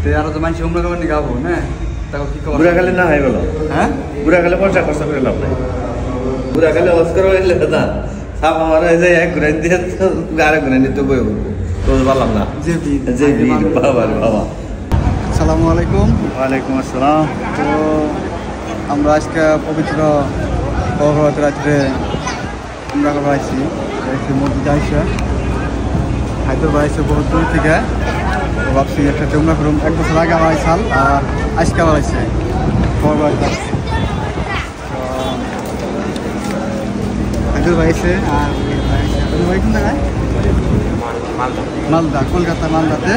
তে আর তো মানুষ উমরা করবার নিয়ে গাবো না তাও কি করব বুড়া গেলে না হয় বলো হ্যাঁ বুড়া গেলে পয়সা খরচ করে লাভ নাই বুড়া গেলে অস্কার হইলে না সাপ আমার যে এক ঘুরে দিয়ে গাড়ি ঘুরে নিতে বই তো বললাম না যে বাবা রে বাবা আসসালামু আলাইকুম। ওয়ালাইকুম আসসালাম। তো আমরা আজকে পবিত্র রাত্রে উমরা করবো আইছি মসজিদে আইসা হায়দ্রাবাদ আইসে বহুত দূর থেকে ভাবছি একটা উমরা করুম। 1 বছর আগে আমার সাল আর আজকে আবার আইসে হায়দ্রাবাদ আইসে আর কোন জায়গায় মালদা কলকাতা মালদাতে।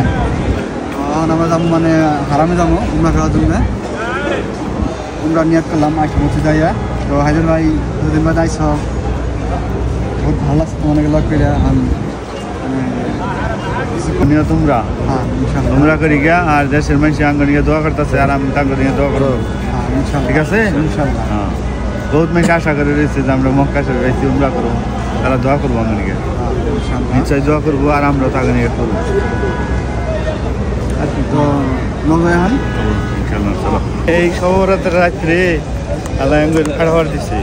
এখন আমরা যাবো মানে হারামে যাবো উমরা করার জন্য। উমরা নিয়াত করলাম আইসা মসজিদ যাইয়া। তো হায়দর ভাই দুদিন বাদ আইস বহুত ভালো লাগছে তোমাকে লগ করে। তোমরা তোমরা করি গিয়া আর দেশের মানুষ আঙ্গন গিয়ে দোয়া করতেছে আর আমি তাঙ্গ নিয়ে দোয়া করো ঠিক আছে ইনশাআল্লাহ। হ্যাঁ বহুত মানুষ আশা করে রয়েছে যে আমরা মক্কা শরীফ আইছি উমরা করবো তারা দোয়া করবো আঙ্গন গিয়ে নিশ্চয় দোয়া করবো আর আমরা তাঙ্গ নিয়ে করবো। তো নগয়ান ইনশাআল্লাহ চলো এই সবরাতের রাত্রে আল্লাহ আঙ্গুল খাড়াবার দিছে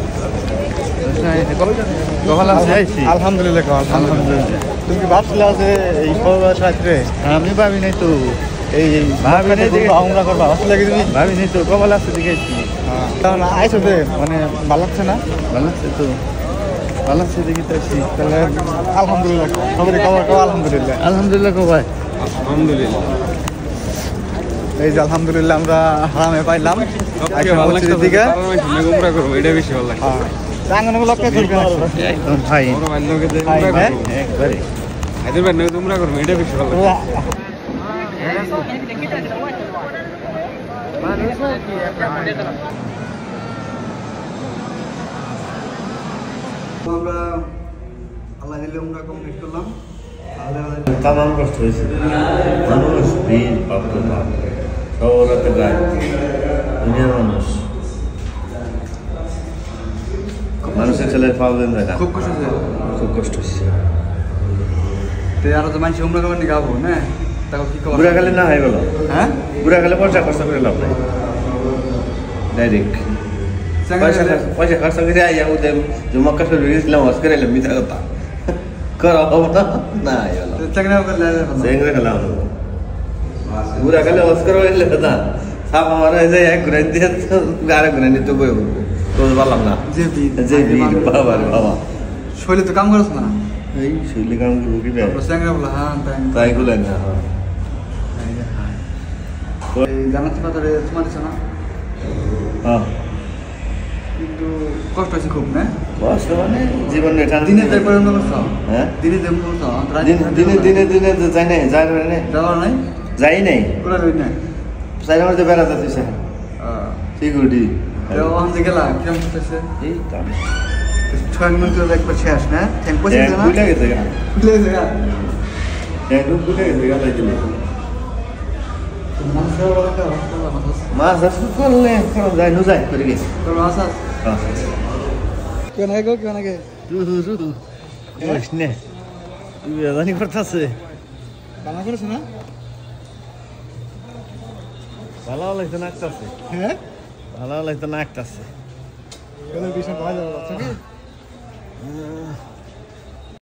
আলহামদুলিল্লাহ। আলহামদুলিল্লাহ। তুমি কি ভাবছিলে যে এই সবরাত রাত্রে? আমি ভাবি নাই তো এই ভাবি নাই উমরা করবা ভাবছিলে লাগে তুমি? ভাবি নাই তো কপাল আছে দেখেছি আইসো যে মানে ভালো লাগছে না? ভালো লাগছে তো ভালো লাগছে দেখি তো তাহলে আলহামদুলিল্লাহ সবাই খবর কো আলহামদুলিল্লাহ। আলহামদুলিল্লাহ কো ভাই আলহামদুলিল্লাহ। এই যে আলহামদুলিল্লাহ আমরা হারামে পাইলাম মসজিদের দিকে উমরা করবো এটা বেশি ভালো লাগে। ভাই একবারে হায়দ্রাবাদ নয় উমরা করবো এটা বেশি ভালো লাগে। আমরা আল্লাহ দিলে উমরা কমপ্লিট করলাম। তামাম কষ্ট হয়েছে মানুষ ভিড় পাপ্ত সবরাতে গায়ে দুনিয়ার মানুষ মানুষের ছেলে পাবেন না খুব কষ্ট হচ্ছে। খুব কষ্ট হচ্ছে তে আর তো মানুষ উমরা করবার নিয়ে গাবো না তাও কি করব বুড়া গেলে না হয় বলো হ্যাঁ বুড়া গেলে পয়সা খরচ করে লাভ নাই ডাইরেক্ট পয়সা খরচ করে আইয়া ওদের যে মক্কা শরীফ গেছিলাম হজ করে এলাম মিথ্যা কথা করা হবো না চাকরি করলে চেংড়ে খেলাম বুড়া গেলে হজ করে এলে না সাপ আমার যে এক ঘুরে দিয়ে গাড়ি ঘুরে নিতে বই তো বললাম না যে বাবা রে বাবা শৈলে তো কাম করছ না এই শৈলী কাম করবো কি চাকরি বলে হ্যাঁ তাই বলেন না জানাতে পারে তোমার দিচ্ছে না হ্যাঁ কিন্তু কষ্ট হয়েছে খুব না কষ্ট মানে জীবন দিনে যাই পর্যন্ত করছো হ্যাঁ দিনে যেমন করছো দিনে দিনে দিনে যাই নাই যাই নাই যাওয়ার নাই যাই নাই কোলা রই না যাই আমার তো বেড়া যাচ্ছে সিকিউরিটি ওখান থেকে গেলা কিরম করতেছে এই কাম 6 মিনিট একবার শেষ না থ্যাংক পয়সা দেনা ভুলে গেছে গা ভুলে গেছে গা ভুলে গেছে গা তাই দিলে মাছ আসলে করলে যাই নু যাই করে গেছে তোর মাছ আছে হ্যাঁ কেন গো কেন গে রু ওইস নে তুই জানি করতেছে বানা করেছ না ভালো লাগছে না একটাছে হ্যাঁ ভালো লাগছে না একটাছে এগুলো বিষয় ভালো লাগছে কি